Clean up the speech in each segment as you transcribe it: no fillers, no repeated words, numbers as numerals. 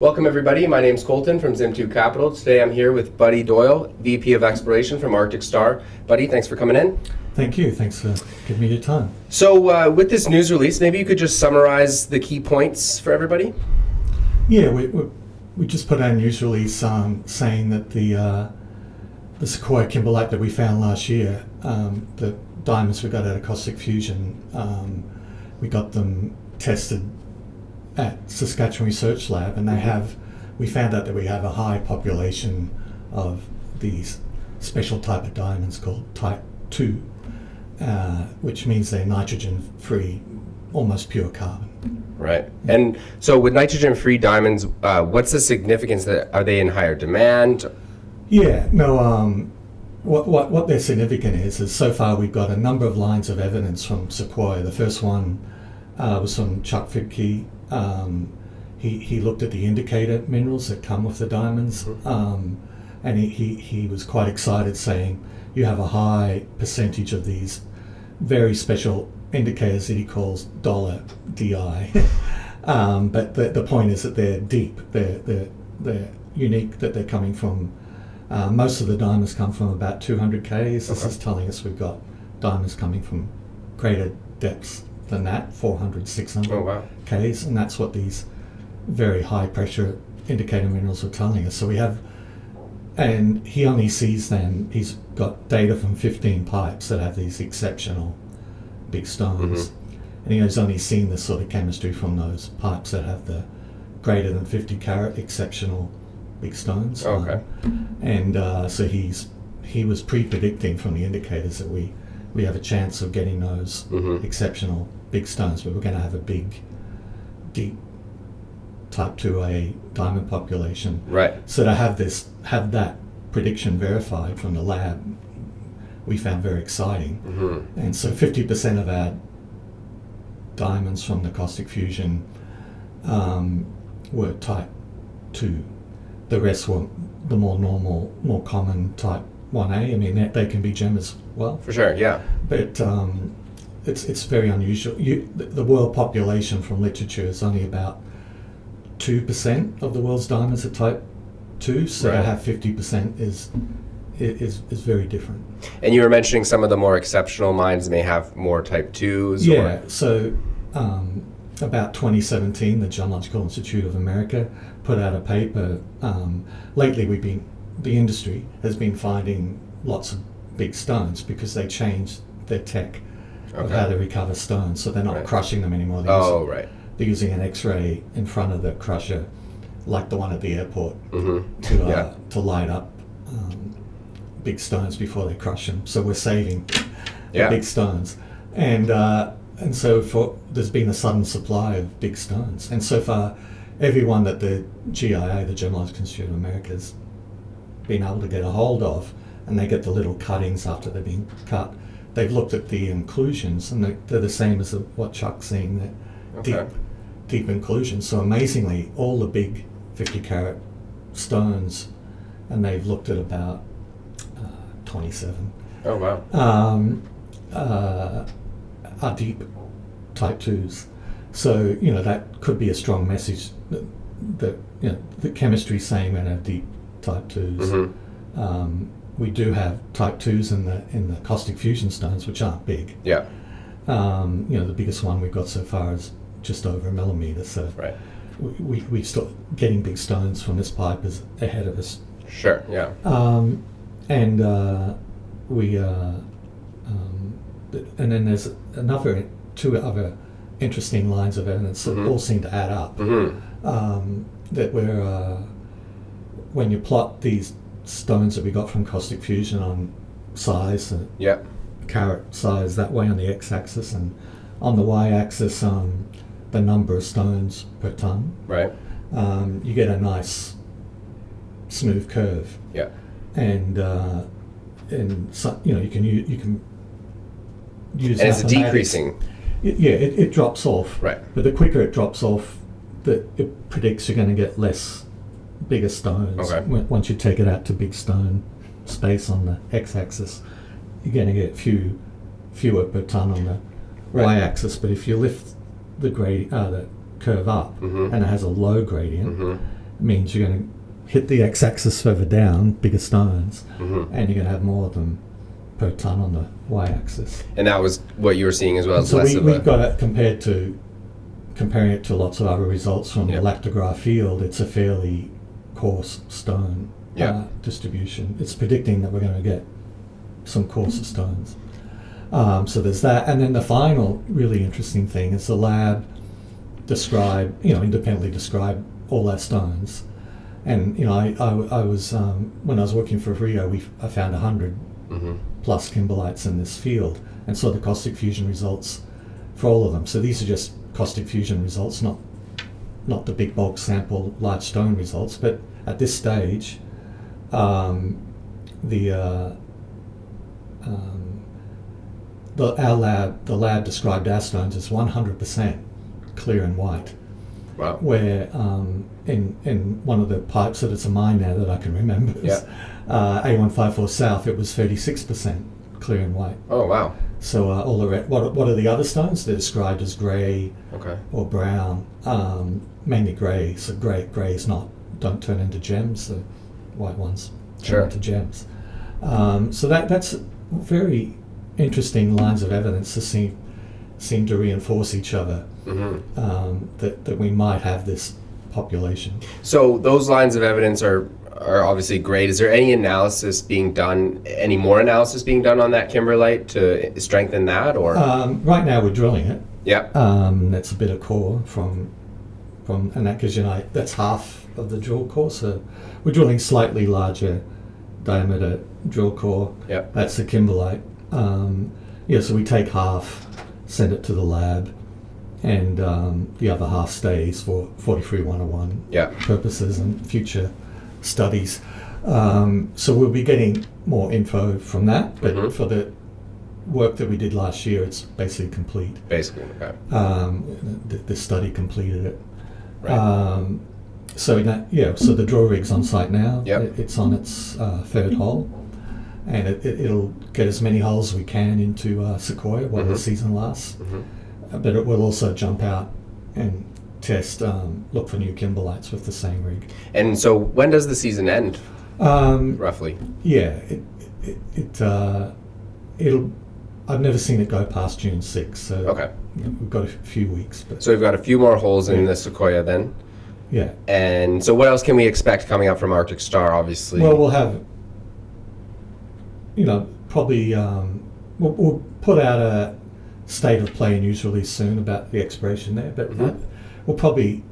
Welcome everybody, my name's Colton from Zimtu Capital. Today I'm here with Buddy Doyle, VP of Exploration from Arctic Star. Buddy, thanks for coming in. Thank you, thanks for giving me your time. So with this news release, maybe you could just summarize the key points for everybody? Yeah, we just put out a news release saying that the Sequioa kimberlite that we found last year, the diamonds we got out of caustic fusion, we got them tested at Saskatchewan Research Lab, and we found out that we have a high population of these special type of diamonds called type 2, which means they're nitrogen free, almost pure carbon. Right. And so with nitrogen free diamonds, what's the significance? Are they in higher demand? Yeah, no, what their significant is so far we've got a number of lines of evidence from Sequioa. The first one was from Chuck Fidke. He looked at the indicator minerals that come with the diamonds, and he was quite excited, saying you have a high percentage of these very special indicators that he calls dollar DI. But the point is that they're deep, they're unique, that they're coming from, most of the diamonds come from about 200 Ks. This is telling us we've got diamonds coming from greater depths than that, 400, 600 Ks, and that's what these very high pressure indicator minerals are telling us. So we have, and he only sees them, he's got data from 15 pipes that have these exceptional big stones, and he has only seen this sort of chemistry from those pipes that have the greater than 50 carat exceptional big stones. So he was pre-predicting from the indicators that we have a chance of getting those exceptional big stones, but we're going to have a big, deep type 2A diamond population. Right. So to have that prediction verified from the lab, we found very exciting. And so 50% of our diamonds from the caustic fusion were type 2. The rest were the more normal, more common type 1A. I mean, they can be gem as well. For sure, yeah. But it's very unusual. The world population from literature is only about 2% of the world's diamonds are type 2, so to have 50% is very different. And you were mentioning some of the more exceptional mines may have more type 2s. Yeah, so about 2017, the Geological Institute of America put out a paper. Lately, the industry has been finding lots of big stones because they changed their tech of how they recover stones. So they're not crushing them anymore. They're using an X-ray in front of the crusher, like the one at the airport, to light up big stones before they crush them. So we're saving the big stones, and so there's been a sudden supply of big stones, and so far everyone that the GIA, the Geological Institute of America, has been able to get a hold of, and they get the little cuttings after they've been cut. They've looked at the inclusions, and they're the same as what Chuck's seeing, they're deep inclusions. So amazingly, all the big 50 carat stones, and they've looked at about 27. Oh wow. Are deep type 2s. So that could be a strong message that the chemistry saying we're going to have deep type 2s. We do have type 2s in the caustic fusion stones, which aren't big. Yeah. The biggest one we've got so far is just over a millimeter. So we start getting big stones from this pipe is ahead of us. Sure. Yeah. And then there's two other interesting lines of evidence that all seem to add up. That when you plot these stones that we got from caustic fusion on size, carat size that way on the x-axis, and on the y-axis the number of stones per ton. Right. You get a nice smooth curve. Yeah. And so, you can use. And it's decreasing. It drops off. Right. But the quicker it drops off, it predicts you're going to get bigger stones. Once you take it out to big stone space on the x-axis, you're going to get fewer per ton on the y-axis. But if you lift the curve up and it has a low gradient, means you're going to hit the x-axis further down, bigger stones, Mm-hmm. and you're going to have more of them per ton on the y-axis. And that was what you were seeing as well. As So less of we've a got it comparing it to lots of other results from Yeah. the lactograph field. It's a fairly coarse stone Yeah. distribution. It's predicting that we're going to get some coarser stones. So there's that, and then the final really interesting thing is the lab independently describe all our stones. And I was when I was working for Rio, I found 100 Mm-hmm. plus kimberlites in this field, and saw the caustic fusion results for all of them. So these are just caustic fusion results, not the big bulk sample large stone results. But at this stage, the lab described our stones as 100% clear and white. Wow. Where in one of the pipes that it's a mine now that I can remember, A154 South, it was 36% clear and white. Oh, wow. So all the what are the other stones? They're described as grey Okay. or brown, mainly grey. So grey don't turn into gems. The white ones turn Sure. into gems. So that's very interesting lines of evidence to seem to reinforce each other. Mm-hmm. That we might have this population. So those lines of evidence are obviously great. Is there any analysis being done, any more analysis being done on that kimberlite to strengthen that, or? Right now we're drilling it. Yeah. That's a bit of core from and that gives that's half of the drill core. So we're drilling slightly larger diameter drill core. Yeah. That's the kimberlite. So we take half, send it to the lab, and the other half stays for 43101 Yeah. purposes and future studies. So we'll be getting more info from that, but Mhm. for the work that we did last year, it's basically complete. Basically. Okay. The study completed it. Right. So the drill rig's on site now. Yep. It's on its third hole, and it'll get as many holes as we can into Sequioa while the season lasts. Mm-hmm. But it will also jump out and test, look for new kimberlites with the same rig. And so when does the season end, roughly? Yeah, it'll. I've never seen it go past June 6th, so Okay. we've got a few weeks. But So we've got a few more holes in the Sequoia then. yeah, And so what else can we expect coming up from Arctic Star, obviously? well, we'll have, probably we'll put out a state of play news release soon about the exploration there, but we'll probably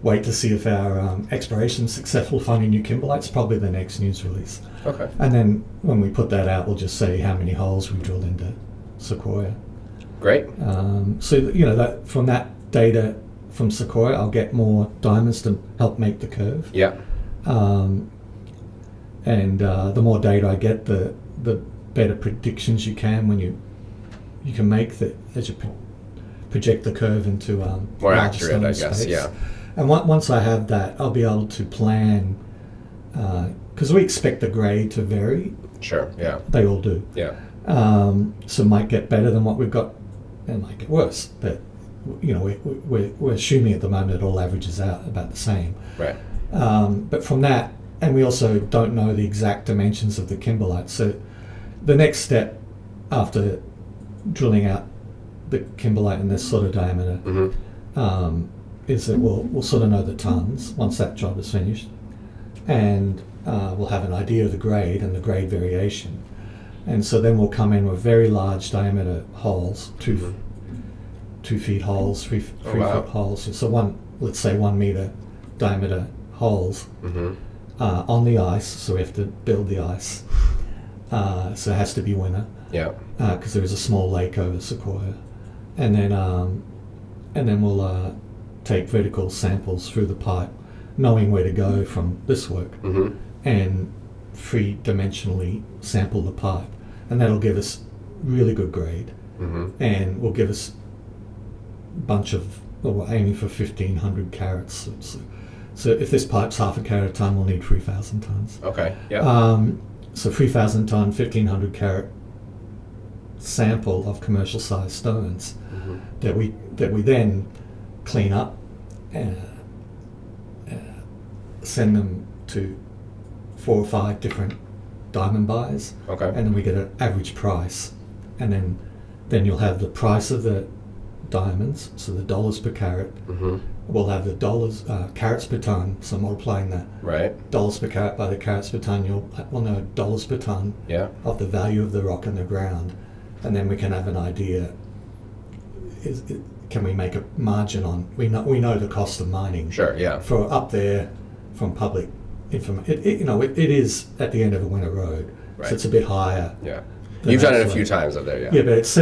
wait to see if our exploration is successful finding new kimberlites, probably the next news release. Okay. And then when we put that out, we'll just say how many holes we drilled into Sequoia. Great. So that from that data from Sequoia, I'll get more diamonds to help make the curve. Yeah. And the more data I get, the better predictions you can make that as you project the curve into More larger accurate, stone I guess. space. Yeah. And once I have that, I'll be able to plan, because we expect the grade to vary. Sure. Yeah. They all do. Yeah. So it might get better than what we've got, and might get worse. But we're assuming at the moment it all averages out about the same. Right. But from that, and we also don't know the exact dimensions of the kimberlite. So the next step after drilling out the kimberlite in this sort of diameter is that we'll sort of know the tons once that job is finished, and we'll have an idea of the grade and the grade variation. And so then we'll come in with very large diameter holes, 2 feet holes, 3 foot holes. So let's say 1 meter diameter holes on the ice. So we have to build the ice. So it has to be winter. Yeah. Because there is a small lake over Sequoia, and then we'll take vertical samples through the pipe, knowing where to go from this work, and three-dimensionally sample the pipe, and that'll give us really good grade, and will give us a bunch of. Well, we're aiming for 1,500 carats. So if this pipe's half a carat a ton, we'll need 3,000 tons. Okay. Yeah. So 3,000 ton, 1,500 carat sample of commercial sized stones that we then clean up send them to 4 or 5 different diamond buyers, Okay. and then we get an average price, and then you'll have the price of the diamonds, so the dollars per carat. Mm-hmm. We'll have the dollars carats per ton, so multiplying the Right. dollars per carat by the carats per ton, we'll know dollars per ton Yeah. of the value of the rock in the ground, and then we can have an idea. Can we make a margin on? We know the cost of mining. Sure. Yeah. For up there from public information. It is at the end of a winter road, Right. so it's a bit higher. Yeah. than You've done it a actually- few times up there. Yeah. Yeah, but it's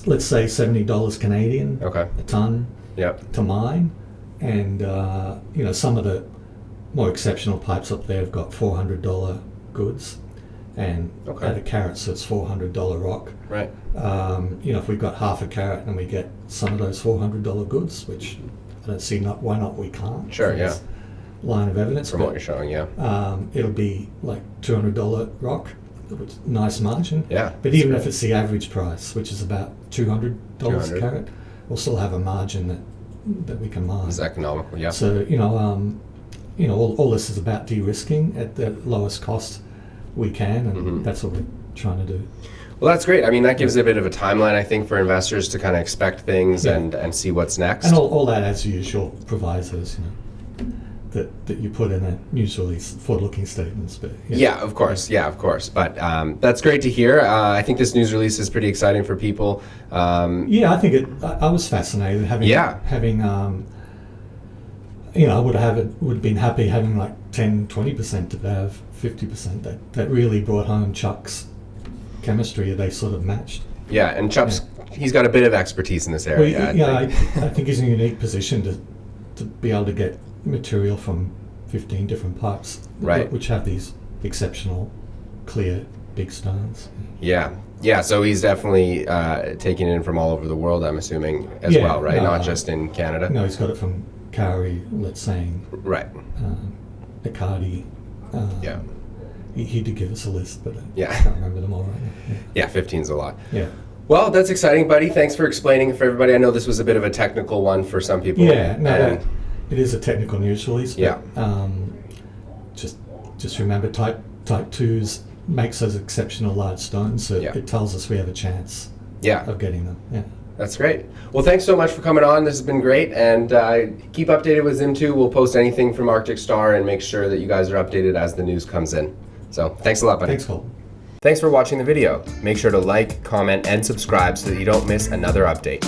let's say $70 Canadian Okay. a ton Yep. to mine, and some of the more exceptional pipes up there have got $400 goods, and Okay. at a carat, so it's $400 rock. Right. If we've got half a carat and we get some of those $400 goods, which I don't see why not we can't. Sure, from yeah. this line of evidence. From what you're showing, yeah. It'll be like $200 rock, which is nice margin. Yeah. But even if it's the average price, which is about $200 a 200. carat, we'll still have a margin that we can mine. It's economical. Yeah. So all this is about de-risking at the lowest cost we can, and Mhm. that's what we're trying to do. Well, that's great. I mean, that gives a bit of a timeline, I think, for investors to kind of expect things Yeah. and see what's next. And all that as usual provisos, that you put in a news release, forward-looking statements. But Yeah, of course. Yeah, of course. But that's great to hear. I think this news release is pretty exciting for people. Yeah, I think I was fascinated having. Yeah. I would have been happy having like 10-20% to have 50%. That really brought home Chuck's chemistry. They sort of matched. Yeah, and Chubb's, he's got a bit of expertise in this area. I think he's in a unique position to be able to get material from 15 different pipes, Right. which have these exceptional, clear, big stones. Yeah. Yeah, so he's definitely taking it in from all over the world, I'm assuming, as Yeah, well, right? no, Not just in Canada. No, he's got it from Kauri, let's say, Right. Bacardi. Yeah. He did give us a list, but Yeah. I can't remember them all right now. Yeah, 15's a lot. Yeah. Well, that's exciting, buddy. Thanks for explaining it for everybody. I know this was a bit of a technical one for some people. Yeah, no, and- it is a technical news release, but Yeah. just remember type 2s makes those exceptional large stones, so Yeah. it tells us we have a chance Yeah. of getting them. Yeah. That's great. Well, thanks so much for coming on. This has been great. And keep updated with Zimtu. We'll post anything from Arctic Star and make sure that you guys are updated as the news comes in. So thanks a lot, buddy. Thanks, Colton. Thanks for watching the video. Make sure to like, comment, and subscribe so that you don't miss another update.